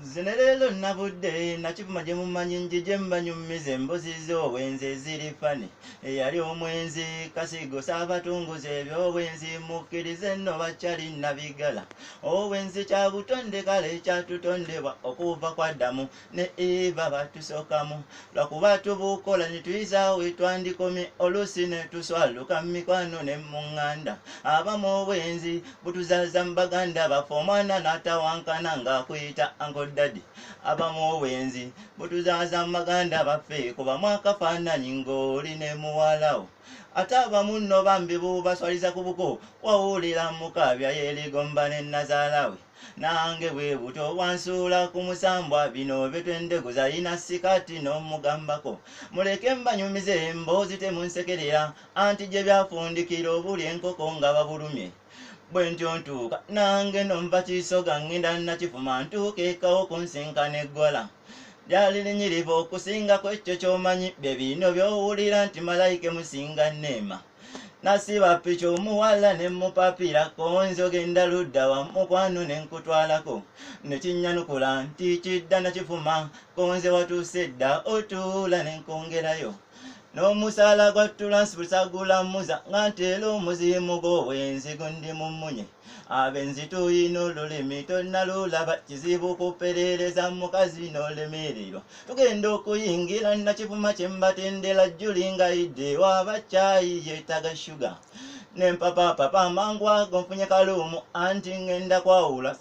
Zinelelo nabudde nakivuma gye mumanyi njije mbanyumize embuzi z'obwenzi ziri fani eyali omwenzi Kasigo Saabatunguze eby'obwenzi mukkirize nno bakyali nabigala obwenzi kya butonde kale kyatutondebwa okuva kwa Adamu ne Eva batusokamu lwakuba tubukola ne tuyisaawo we twandikomye oluusi ne tuswaluka mikwano ne muŋŋanda abamu obwenzi butuzaaza mu baganda baffe omwana n'atawankana ng'akuyita Daddy abamu obwenzi butuzaaza mu baganda baffe kuba mwakafaananyi ng'oli ne muwalawo ate abamu nno bambi bubaswaliza ku buko wawulira mukaabya yeerigomba ne Nazaalawe nange bwe buto wansuula ku musambwa bino bye twendeguza yina sikaati n'omugambako muleke mbanyumize emboozi temunsekerera anti gye byafundikira obuli enkoko nga babulumye bwe ntyo ntuuka nange nomva kisoga ngenda nakifuma ntuuka ekawo kunsinkana eggwala lyali linyirivu okusinga ku ekyo ky'omanyi bye bino by'owulira nti malayika musinga neema nasiba piki omuwala ne mupapira konzi ogenda ludda wa mukwano ne nkutwalako ne kinnyanukula nti kidda nakifuma konze watuuse dda otuula ne nkongerayo n'omusaala gwa tulansibusagula muza nga nteera omuzimu gw'obwenzi gundi mummunye abenzi tuyina olulimi tonnalulaba kizibu kupereereza mukazi n'olemererwa tugenda okuyingira nakivuma kye mbatendera jjuli nga yidde waba caayi yeetaga shuga nempapapapa amangu ago nfunye kaluumu anti ngenda kwawula